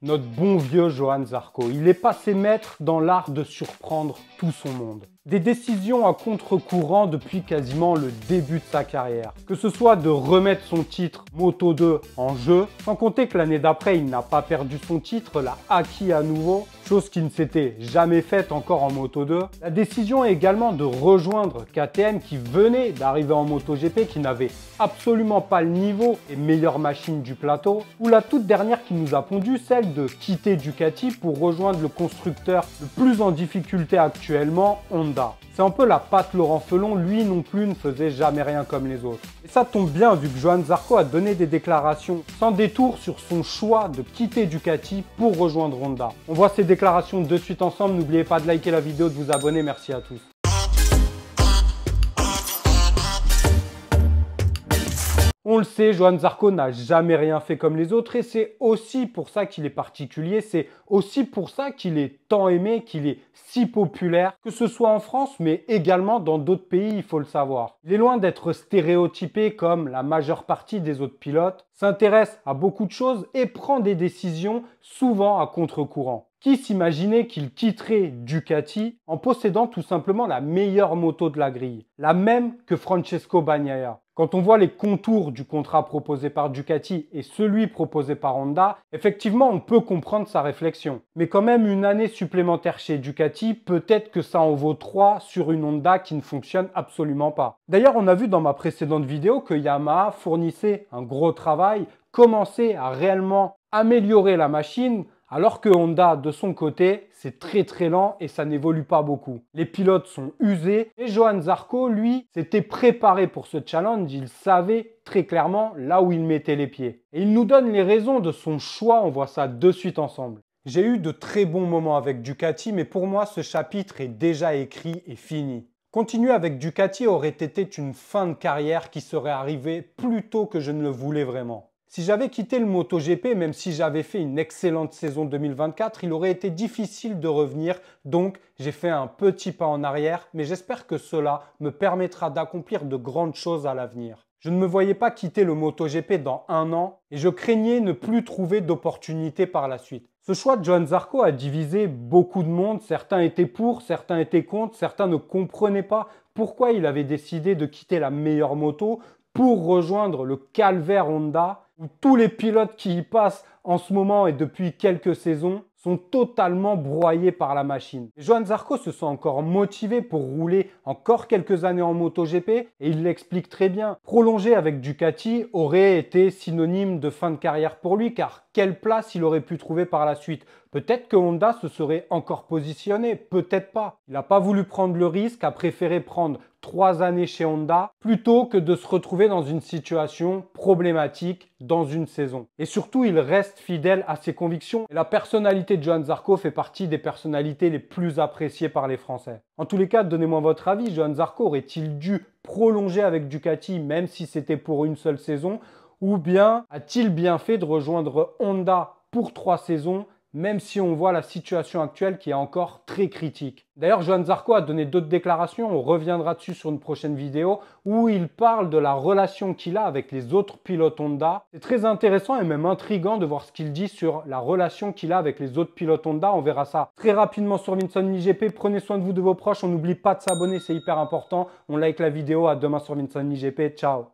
Notre bon vieux Johann Zarco, il est passé maître dans l'art de surprendre tout son monde. Des décisions à contre-courant depuis quasiment le début de sa carrière. Que ce soit de remettre son titre Moto 2 en jeu, sans compter que l'année d'après il n'a pas perdu son titre, l'a acquis à nouveau, chose qui ne s'était jamais faite encore en Moto 2. La décision est également de rejoindre KTM qui venait d'arriver en MotoGP, qui n'avait absolument pas le niveau et meilleure machine du plateau. Ou la toute dernière qui nous a pondu, celle de quitter Ducati pour rejoindre le constructeur le plus en difficulté actuellement, Honda. C'est un peu la patte Laurent Felon, lui non plus ne faisait jamais rien comme les autres. Et ça tombe bien vu que Johann Zarco a donné des déclarations sans détour sur son choix de quitter Ducati pour rejoindre Honda. On voit ces déclarations de suite ensemble, n'oubliez pas de liker la vidéo, de vous abonner, merci à tous. On le sait, Johann Zarco n'a jamais rien fait comme les autres et c'est aussi pour ça qu'il est particulier, c'est aussi pour ça qu'il est tant aimé, qu'il est si populaire, que ce soit en France mais également dans d'autres pays, il faut le savoir. Il est loin d'être stéréotypé comme la majeure partie des autres pilotes, s'intéresse à beaucoup de choses et prend des décisions souvent à contre-courant. Qui s'imaginait qu'il quitterait Ducati en possédant tout simplement la meilleure moto de la grille, la même que Francesco Bagnaia. Quand on voit les contours du contrat proposé par Ducati et celui proposé par Honda, effectivement on peut comprendre sa réflexion. Mais quand même une année supplémentaire chez Ducati, peut-être que ça en vaut 3 sur une Honda qui ne fonctionne absolument pas. D'ailleurs on a vu dans ma précédente vidéo que Yamaha fournissait un gros travail, commençait à réellement améliorer la machine, alors que Honda, de son côté, c'est très lent et ça n'évolue pas beaucoup. Les pilotes sont usés et Johann Zarco, lui, s'était préparé pour ce challenge. Il savait très clairement là où il mettait les pieds. Et il nous donne les raisons de son choix, on voit ça de suite ensemble. J'ai eu de très bons moments avec Ducati, mais pour moi, ce chapitre est déjà écrit et fini. Continuer avec Ducati aurait été une fin de carrière qui serait arrivée plus tôt que je ne le voulais vraiment. Si j'avais quitté le MotoGP, même si j'avais fait une excellente saison 2024, il aurait été difficile de revenir, donc j'ai fait un petit pas en arrière, mais j'espère que cela me permettra d'accomplir de grandes choses à l'avenir. Je ne me voyais pas quitter le MotoGP dans 1 an et je craignais ne plus trouver d'opportunités par la suite. Ce choix de Johann Zarco a divisé beaucoup de monde, certains étaient pour, certains étaient contre, certains ne comprenaient pas pourquoi il avait décidé de quitter la meilleure moto pour rejoindre le calvaire Honda, où tous les pilotes qui y passent en ce moment et depuis quelques saisons sont totalement broyés par la machine. Johann Zarco se sent encore motivé pour rouler encore quelques années en MotoGP et il l'explique très bien. Prolonger avec Ducati aurait été synonyme de fin de carrière pour lui car quelle place il aurait pu trouver par la suite? Peut-être que Honda se serait encore positionné, peut-être pas. Il n'a pas voulu prendre le risque, a préféré prendre 3 années chez Honda plutôt que de se retrouver dans une situation problématique dans une saison. Et surtout, il reste fidèle à ses convictions. Et la personnalité de Johann Zarco fait partie des personnalités les plus appréciées par les Français. En tous les cas, donnez-moi votre avis. Johann Zarco aurait-il dû prolonger avec Ducati même si c'était pour une seule saison? Ou bien a-t-il bien fait de rejoindre Honda pour 3 saisons même si on voit la situation actuelle qui est encore très critique. D'ailleurs, Johann Zarco a donné d'autres déclarations, on reviendra dessus sur une prochaine vidéo, où il parle de la relation qu'il a avec les autres pilotes Honda. C'est très intéressant et même intriguant de voir ce qu'il dit sur la relation qu'il a avec les autres pilotes Honda. On verra ça très rapidement sur Vincent IGP. Prenez soin de vous, de vos proches. On n'oublie pas de s'abonner, c'est hyper important. On like la vidéo. À demain sur Vincent IGP. Ciao.